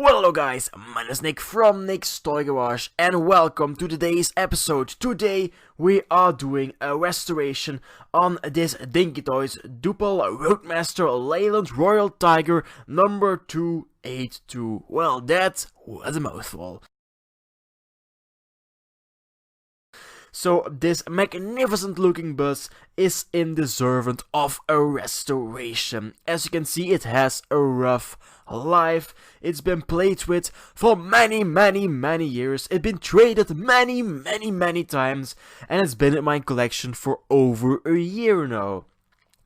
Well, hello guys, my name is Nick from Nickstoygarage and welcome to today's episode. Today we are doing a restoration on this Dinky Toys Duple Roadmaster Leyland Royal Tiger number 282. Well, that was a mouthful. So this magnificent looking bus is deserving of a restoration. As you can see, it has a rough life. It's been played with for many years. It's been traded many times, and it's been in my collection for over a year now.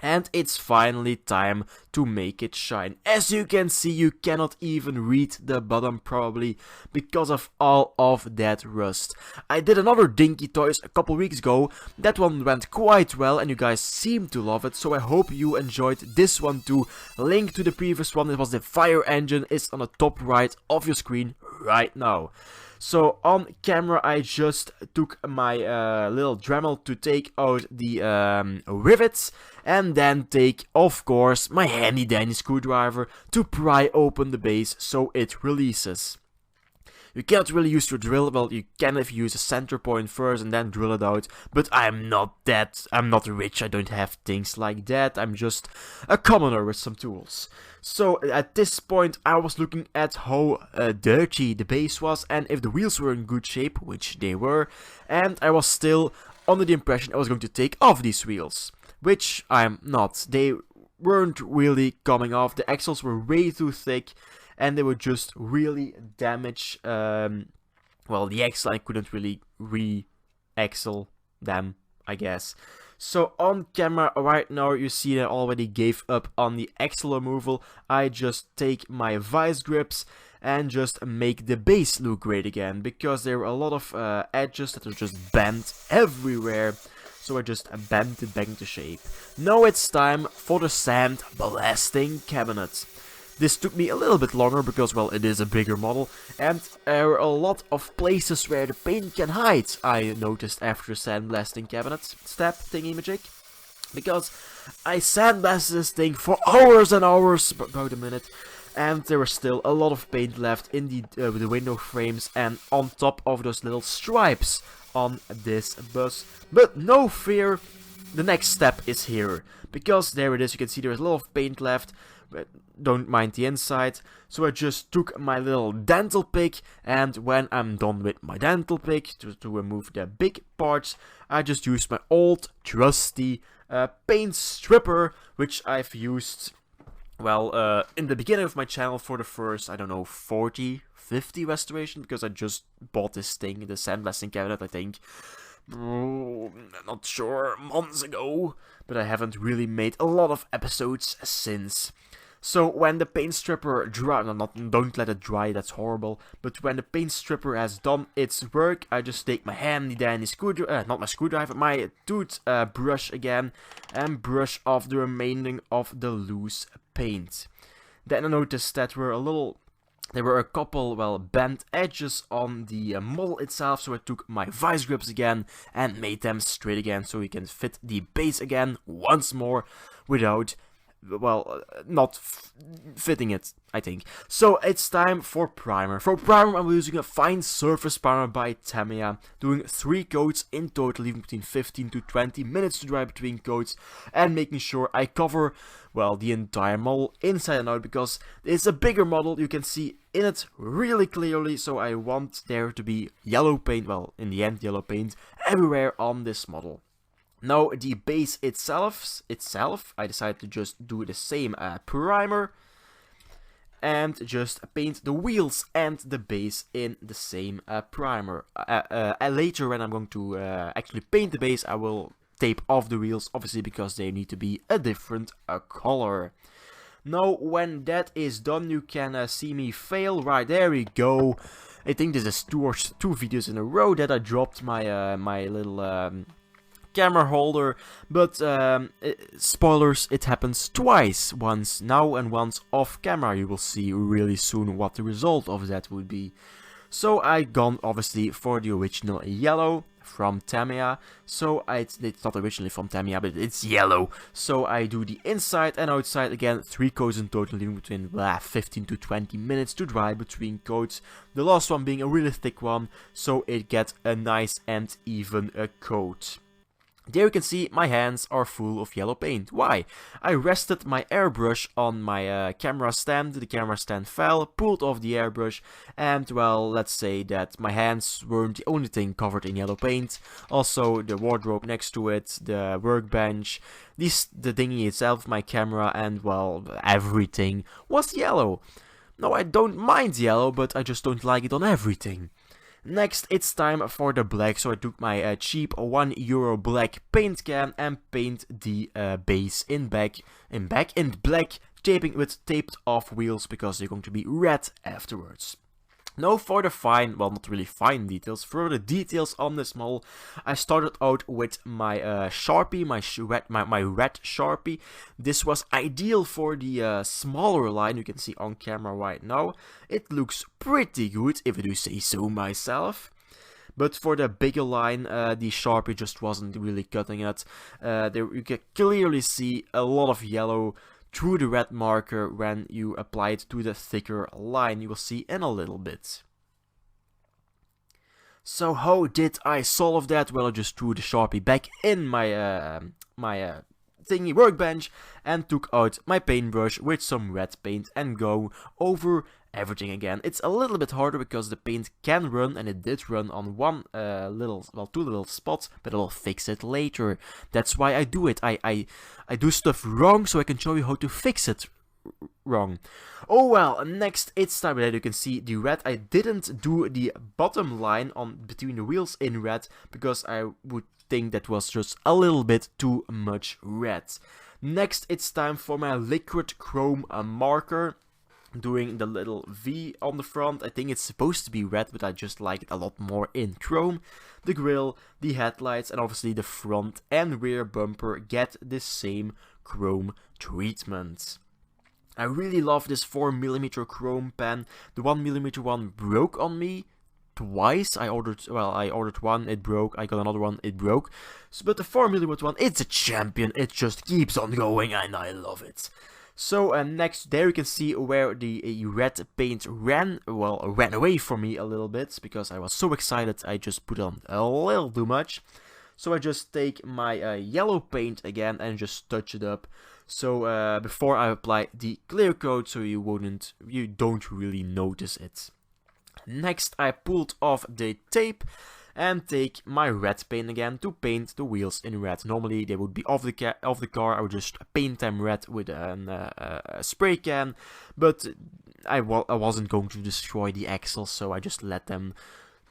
And it's finally time to make it shine. As you can see, you cannot even read the bottom probably because of all of that rust. I did another Dinky Toys a couple weeks ago. That one went quite well and you guys seem to love it. So I hope you enjoyed this one too. Link to the previous one, it was the fire engine, is on the top right of your screen right now. So on camera I just took my little Dremel to take out the rivets, and then take, of course, my handy dandy screwdriver to pry open the base so it releases. You cannot really use your drill. Well, you can if you use a center point first and then drill it out, but I'm not rich, I don't have things like that, I'm just a commoner with some tools. So at this point I was looking at how dirty the base was and if the wheels were in good shape, which they were, and I was still under the impression I was going to take off these wheels, which I'm not. They weren't really coming off, the axles were way too thick, and they were just really damaged. Well, the axle, I couldn't really re-axle them, I guess. So on camera right now you see that I already gave up on the axle removal. I just take my vice grips and just make the base look great again, because there were a lot of edges that were just bent everywhere. So I just bent it back into shape. Now it's time for the sand blasting cabinet. This took me a little bit longer because, well, it is a bigger model, and there are a lot of places where the paint can hide, I noticed after the sandblasting cabinet step thingy-majig. Because I sandblasted this thing for hours and hours, about a minute, and there was still a lot of paint left in the window frames and on top of those little stripes on this bus. But no fear, the next step is here. Because there it is, you can see there's a lot of paint left. But don't mind the inside. So I just took my little dental pick, and when I'm done with my dental pick to remove the big parts, I just used my old trusty paint stripper, which I've used, well, in the beginning of my channel for the first, I don't know, 40, 50 restoration, because I just bought this thing, the sandblasting cabinet, I think, not sure, months ago, but I haven't really made a lot of episodes since. So when the paint stripper don't let it dry, that's horrible, but when the paint stripper has done its work, I just take my handy dandy screwdriver, my tooth brush again, and brush off the remaining of the loose paint. Then I noticed that there were a couple, well, bent edges on the model itself, so I took my vice grips again and made them straight again so we can fit the base again once more without, well, not fitting it, I think. So it's time for primer. For primer I'm using a fine surface primer by Tamiya, doing 3 coats in total, leaving between 15 to 20 minutes to dry between coats, and making sure I cover, well, the entire model inside and out, because it's a bigger model, you can see in it really clearly, so I want there to be yellow paint, well, in the end yellow paint, everywhere on this model. Now the base itself, I decided to just do the same primer and just paint the wheels and the base in the same primer. Later, when I'm going to actually paint the base, I will tape off the wheels, obviously, because they need to be a different color. Now when that is done, you can see me fail. Right, there we go. I think this is two videos in a row that I dropped my my little camera holder, but spoilers, it happens twice, once now and once off camera. You will see really soon what the result of that would be. So I gone obviously for the original yellow from Tamiya, so it's not originally from Tamiya, but it's yellow. So I do the inside and outside again, 3 coats in total, leaving between 15 to 20 minutes to dry between coats. The last one being a really thick one, so it gets a nice and even coat. There you can see my hands are full of yellow paint. Why? I rested my airbrush on my camera stand, the camera stand fell, pulled off the airbrush, and well, let's say that my hands weren't the only thing covered in yellow paint. Also the wardrobe next to it, the workbench, the thingy itself, my camera, and well, everything was yellow. No, I don't mind yellow, but I just don't like it on everything. Next, it's time for the black, so I took my cheap €1 black paint can and paint the base in black, taping with taped off wheels because they're going to be red afterwards. Now for the fine, well, not really fine details, for the details on this model, I started out with my Sharpie, my red Sharpie. This was ideal for the smaller line, you can see on camera right now. It looks pretty good, if I do say so myself. But for the bigger line, the Sharpie just wasn't really cutting it. There you can clearly see a lot of yellow through the red marker when you apply it to the thicker line. You will see in a little bit. So how did I solve that? Well, I just threw the Sharpie back in my thingy workbench and took out my paintbrush with some red paint and go over everything again. It's a little bit harder because the paint can run, and it did run on two little spots, but I'll fix it later. That's why I do it. I do stuff wrong so I can show you how to fix it wrong. Oh well, next it's time that you can see the red. I didn't do the bottom line on between the wheels in red because I would think that was just a little bit too much red. Next it's time for my liquid chrome marker. Doing the little V on the front. I think it's supposed to be red, but I just like it a lot more in chrome. The grille, the headlights, and obviously the front and rear bumper get the same chrome treatment. I really love this 4mm chrome pen. The 1mm one broke on me twice. I ordered one, it broke. I got another one, it broke. But the 4mm one, it's a champion. It just keeps on going and I love it. So next, there you can see where the red paint ran away from me a little bit, because I was so excited I just put on a little too much. So I just take my yellow paint again and just touch it up. So before I apply the clear coat, so you don't really notice it. Next, I pulled off the tape and take my red paint again to paint the wheels in red. Normally they would be off the car. I would just paint them red with a spray can, but I wasn't going to destroy the axles, so I just let them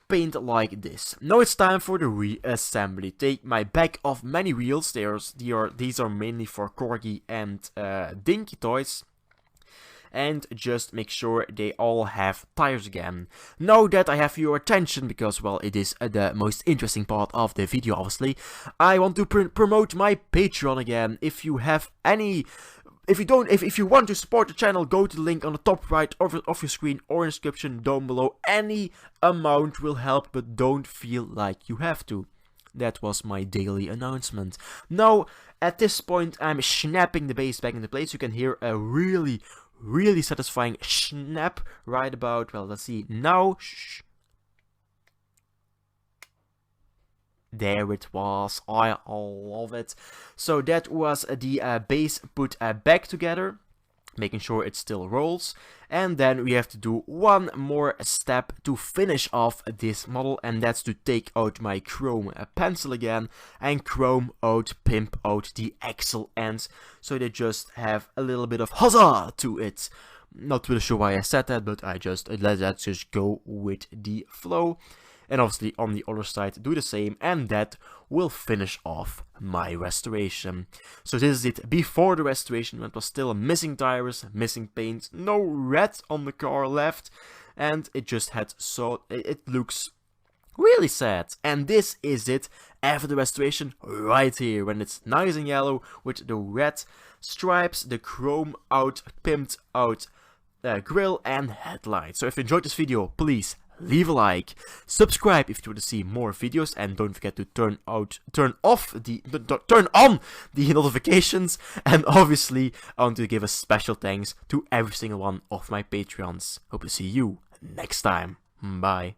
paint like this. Now it's time for the reassembly. Take my bag of many wheels. These are mainly for Corgi and Dinky Toys. And just make sure they all have tires again. Now that I have your attention, because well, it is the most interesting part of the video obviously, I want to promote my Patreon again. If you want to support the channel, go to the link on the top right of your screen or in the description down below. Any amount will help, but don't feel like you have to. That was my daily announcement. Now, at this point, I'm snapping the base back into place. You can hear a really satisfying snap right about, well, let's see, now, shh. There it was, I love it. So that was the base put back together, making sure it still rolls. And then we have to do one more step to finish off this model, and that's to take out my chrome pencil again and pimp out the axle ends, so they just have a little bit of huzzah to it. Not really sure why I said that, but let's just go with the flow. And obviously on the other side do the same, and that will finish off my restoration. So this is it before the restoration, when it was still missing tires, missing paint, no red on the car left, and it just had it looks really sad. And this is it after the restoration right here, when it's nice and yellow with the red stripes, the chrome out, pimped out grille and headlights. So if you enjoyed this video, please leave a like, subscribe if you want to see more videos, and don't forget to turn on the notifications. And obviously, I want to give a special thanks to every single one of my Patreons. Hope to see you next time. Bye.